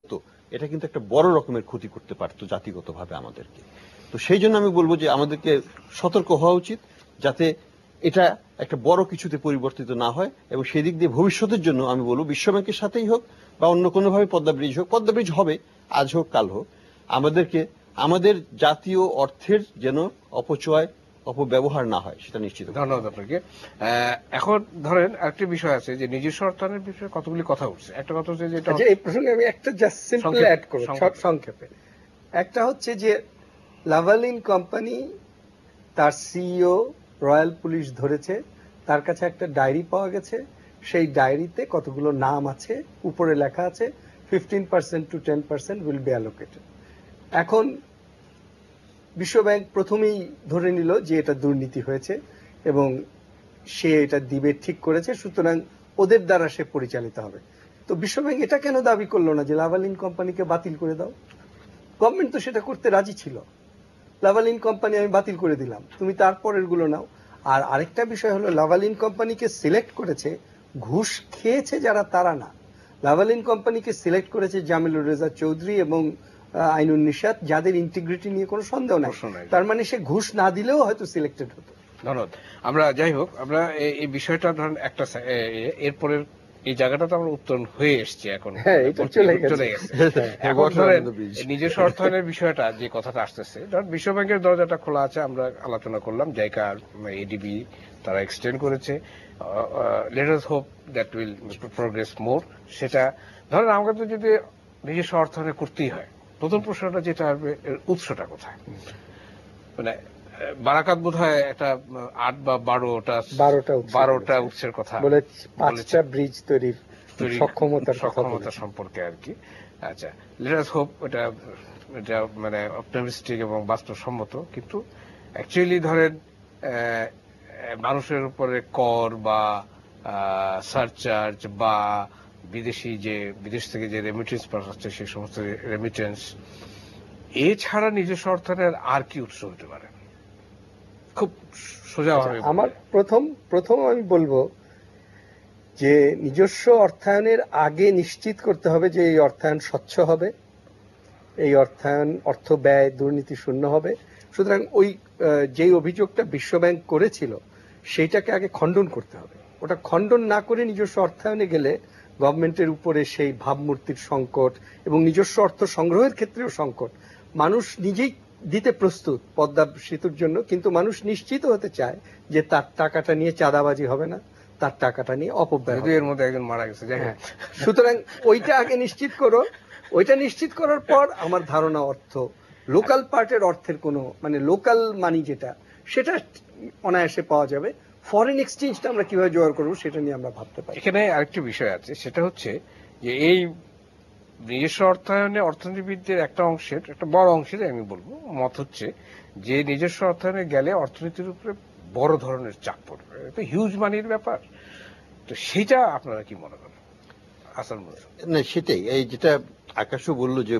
করত, এটা কিন্তু একটা বড় রকমের ক্ষতি করতে পারতো জাতিগতভাবে আমাদেরকে। তো সেই জন্য আমি বলবো যে আমাদেরকে সতর্ক হওয়া উচিত, যাতে এটা একটা বড় কিছুতে পরিবর্তিত না হয়। এবং সেই দিক দিয়ে ভবিষ্যতের জন্য আমি বলবো বিশ্বব্যাংকের সাথেই হোক বা অন্য কোনোভাবে পদ্মা ব্রিজ হোক, পদ্মা ব্রিজ হবে, আজ হোক কাল হোক, আমাদেরকে আমাদের জাতীয় অর্থের যেন অপচয় অপব্যবহার না হয় সেটা নিশ্চিত। ধন্যবাদ আপনাকে। এখন ধরেন আরেকটি বিষয় আছে যে নিজস্ব অর্থায়নের বিষয়ে কতগুলি কথা উঠছে। একটা কথা হচ্ছে যে এই প্রসঙ্গে আমি একটা জাস্ট সিম্পল অ্যাড করব সংক্ষেপে। একটা হচ্ছে যে লাভালিন কোম্পানি তার সিইও রয়্যাল পুলিশ ধরেছে, তার কাছে একটা ডায়েরি পাওয়া গেছে, সেই ডায়েরিতে কতগুলো নাম আছে, উপরে লেখা আছে 15% to 10% উইল বি অ্যালোকেটেড। এখন বিশ্বব্যাংক প্রথমেই ধরে নিল যে এটা দুর্নীতি হয়েছে এবং সে এটা দিবে ঠিক করেছে, সুতরাং ওদের দ্বারা সে পরিচালিত হবে। তো বিশ্বব্যাংক এটা কেন দাবি করলো না যে লাভালিন কোম্পানিকে বাতিল করে দাও? গভর্নমেন্ট তো সেটা করতে রাজি ছিল। লাভালিন কোম্পানি আমি বাতিল করে দিলাম, তুমি তারপরের গুলো নাও। আর আরেকটা বিষয় হলো লাভালিন কোম্পানিকে সিলেক্ট করেছে ঘুষ খেয়েছে যারা, তারা না। লাভালিন কোম্পানিকে সিলেক্ট করেছে জামিলুর রেজা চৌধুরী এবং আইনুন নিশাত, যাদের ইন্টিগ্রিটি নিয়ে কোনো সন্দেহ নাই। তার মানে সে ঘুষ না দিলেও হয়তো সিলেক্টেড হতো। ধন্যবাদ। আমরা যাই হোক, আমরা এই বিষয়টা ধরেন একটা এরপরের এই জায়গাটা তো আমরা উত্তরণ হয়ে এসছে, এখন চলে গেছে। এখন ধরেন নিজস্ব অর্থায়নের বিষয়টা যে কথাটা আসতেছে, ধরেন বিশ্বব্যাংকের দরজাটা খোলা আছে, আমরা আলোচনা করলাম, জায়গা এডিবি তারা এক্সটেন্ড করেছে, let us hope that will progress more. সেটা ধরেন আমাকে তো যদি নিজস্ব অর্থায়ন করতেই হয়, প্রথম প্রশ্নটা যেটা আসবে উৎসটা কোথায়। মানে বারাকাত বোধ হয় একটা 8 বা 12টা উৎসের কথা বলে, 5টা ব্রিজ তৈরির সক্ষমতা সম্পর্কে আর কি। আচ্ছা, লেট আস হোপ এটা মানে অপটিমিস্টিক এবং বাস্তবসম্মত। কিন্তু অ্যাকচুয়ালি ধরেন মানুষের উপরে কর বা সারচার্জ বা বিদেশ থেকে যে রেমিটেন্স পাঠাচ্ছে সেই সমস্ত রেমিটেন্স, এছাড়া নিজস্ব অর্থায়নের আর কি উৎস হতে পারে? খুব সোজাভাবে আমার প্রথম আমি বলবো যে নিজস্ব অর্থায়নের আগে নিশ্চিত করতে হবে যে এই অর্থায়ন স্বচ্ছ হবে, এই অর্থায়ন অর্থ ব্যয় দুর্নীতি শূন্য হবে। সুতরাং ওই যেই অভিযোগটা বিশ্বব্যাংক করেছিল সেইটাকে আগে খণ্ডন করতে হবে। ওটা খণ্ডন না করে নিজস্ব অর্থায়নে গেলে গভর্নমেন্টের উপরে সেই ভাবমূর্তির সংকট এবং নিজস্ব অর্থ সংগ্রহের ক্ষেত্রেও সংকট। মানুষ নিজেই দিতে প্রস্তুত পদ্মা সেতুর জন্য, কিন্তু মানুষ নিশ্চিত হতে চায় যে তার টাকাটা নিয়ে চাঁদাবাজি হবে না, তার টাকাটা নিয়ে অপব্যয় হবে। এর মধ্যে একজন মারা গেছে। সুতরাং ওইটা আগে নিশ্চিত করো। ওইটা নিশ্চিত করার পর আমার ধারণা অর্থ লোকাল পার্টের অর্থের কোনো মানে লোকাল মানি যেটা, সেটা অনায়াসে পাওয়া যাবে। ফরেন এক্সচেঞ্জটা আমরা কিভাবে জোগাড় করবো সেটা নিয়ে আমরা ভাবতে পারি। এখানে আরেকটি বিষয় আছে, সেটা হচ্ছে যে এই নিজস্ব অর্থায়নে অর্থনীতিবিদদের একটা অংশের, একটা বড় অংশের আমি বলবো মত হচ্ছে যে নিজস্ব অর্থায়নে গেলে অর্থনীতির উপরে বড় ধরনের চাপ পড়বে, এটা হিউজ মানির ব্যাপার। তো সেটা আপনারা কি মনে করেন? আসার না, সেটাই এই যেটা আকাশও বললো যে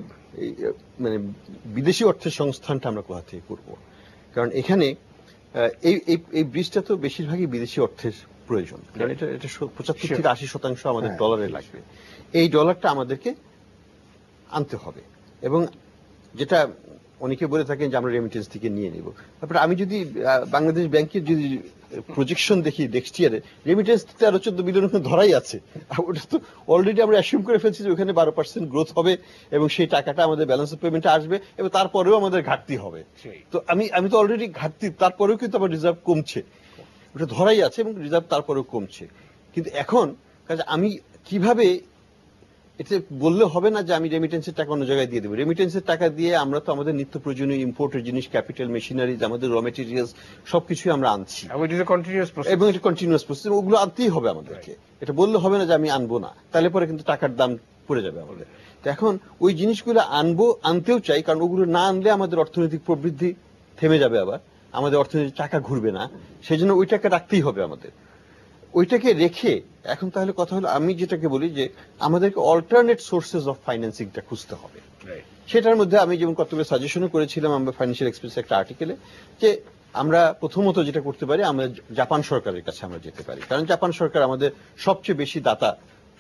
মানে বিদেশি অর্থের সংস্থানটা আমরা কোথা থেকে করবো, কারণ এখানে এই ব্রিজটা তো বেশিরভাগই বিদেশি অর্থের প্রয়োজন, কারণ এটা 75 থেকে 80% আমাদের ডলারে লাগবে। এই ডলারটা আমাদেরকে আনতে হবে এবং যেটা অনেকে বলে থাকেন যে আমরা রেমিটেন্স থেকে নিয়ে নিব। তারপরে আমি যদি বাংলাদেশ ব্যাংকের যদি প্রজেকশন দেখি নেক্সট ইয়ারে, রেমিটেন্স 13-14 বিলিয়ন ধরাই আছে। ওটা তো অলরেডি আমরা অ্যাসিউম করে ফেলছি যে ওখানে 12% গ্রোথ হবে এবং সেই টাকাটা আমাদের ব্যালেন্স অফ পেমেন্টে আসবে এবং তারপরেও আমাদের ঘাটতি হবে। তো আমি তো অলরেডি ঘাটতি, তারপরেও কিন্তু আমার রিজার্ভ কমছে, ওটা ধরাই আছে এবং রিজার্ভ তারপরেও কমছে। কিন্তু এখন কাজে আমি কিভাবে এটা বললে হবে না যে আমি রেমিটেন্সের টাকা অন্য জায়গায় দিয়ে দেবো। রেমিটেন্সের টাকা দিয়ে আমরা তো আমাদের নিত্য প্রয়োজনীয় ইম্পোর্টের জিনিস, ক্যাপিটাল, মেশিনারিজ, আমাদের র মেটেরিয়ালস সবকিছুই আমরা আনছি এবং এটা কন্টিনিউয়াস প্রসেস, ওগুলো আনতেই হবে আমাদেরকে। এটা বললে হবে না যে আমি আনবো না, তাহলে পরে কিন্তু টাকার দাম পড়ে যাবে আমাদের। তো এখন ওই জিনিসগুলো আনতেও চাই, কারণ ওগুলো না আনলে আমাদের অর্থনৈতিক প্রবৃদ্ধি থেমে যাবে, আবার আমাদের অর্থনৈতিক টাকা ঘুরবে না। সেই জন্য ওই টাকা রাখতেই হবে আমাদের। ওইটাকে রেখে এখন তাহলে কথা হলো, আমি যেটাকে বলি যে আমাদেরকে অল্টারনেট সোর্সেস অফ ফাইন্যান্সিংটা খুঁজতে হবে। সেটার মধ্যে আমি যেমন কতগুলো সাজেশনও করেছিলাম আমরা ফাইন্যান্সিয়াল এক্সপ্রেস একটা আর্টিকেলে, যে আমরা প্রথমত যেটা করতে পারি, আমরা জাপান সরকারের কাছে আমরা যেতে পারি, কারণ জাপান সরকার আমাদের সবচেয়ে বেশি দাতা,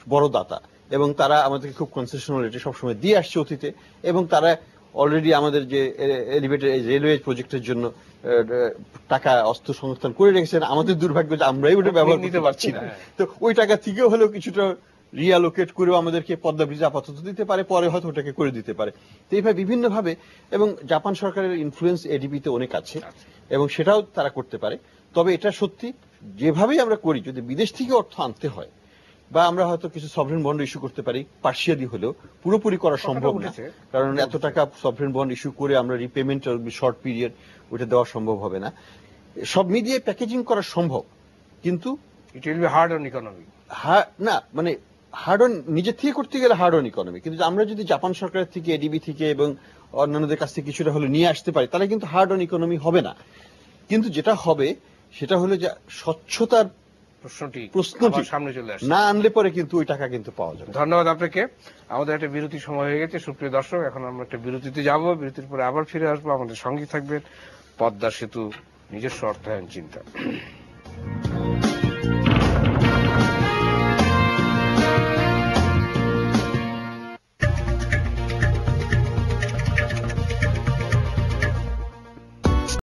বড় দাতা, এবং তারা আমাদেরকে খুব কনসেশনাল রেটে সবসময় দিয়ে আসছে অতীতে, এবং তারা অলরেডি আমাদের যে এলিভেটেড রেলওয়ে প্রজেক্টের জন্য টাকা অস্ত্র সংস্থান করে রেখেছেন। আমাদের দুর্ভাগ্য যে আমরাই ওটা ব্যবহার করতে পারছি না। তো ওই টাকা থেকেও হলেও কিছুটা রিঅ্যালোকেট করেও আমাদেরকে পদ্মা ব্রিজ আপাতত দিতে পারে, পরে হয়তো ওটাকে করে দিতে পারে। তো এইভাবে বিভিন্নভাবে, এবং জাপান সরকারের ইনফ্লুয়েন্স এডিবিতে অনেক আছে এবং সেটাও তারা করতে পারে। তবে এটা সত্যি যেভাবেই আমরা করি, যদি বিদেশ থেকে অর্থ আনতে হয় বা আমরা হয়তো কিছু সভরেন বন্ড ইস্যু করতে পারি, পার্শিয়ালি হলেও, পুরোপুরি করা সম্ভব না, কারণ এত টাকা সভরেন বন্ড ইস্যু করে আমরা রিপেমেন্ট শর্ট পিরিয়ড ওটা দেওয়া সম্ভব হবে না। সব মিলিয়ে প্যাকেজিং করা সম্ভব, কিন্তু it will be hard on economy. না, মানে হার্ড অন নিজের থেকে করতে গেলে হার্ড অন ইকোনমি, কিন্তু আমরা যদি জাপান সরকারের থেকে, এডিবি থেকে এবং অন্যান্যদের কাছ থেকে কিছুটা হলে নিয়ে আসতে পারি, তাহলে কিন্তু হার্ড অন ইকোনমি হবে না। কিন্তু যেটা হবে সেটা হলো যে স্বচ্ছতার প্রশ্নটি সামনে চলে আসে, না আনলে পরে কিন্তু ওই টাকা কিন্তু পাওয়া যাবে। ধন্যবাদ আপনাকে। আমাদের একটা বিরতির সময় হয়ে গেছে, সুপ্রিয় দর্শক, এখন আমরা একটা বিরতিতে যাব। বিরতির পরে আবার ফিরে আসবো। আমাদের সঙ্গে থাকবেন পদ্মা সেতু নিজস্ব অর্থায়ন চিন্তা।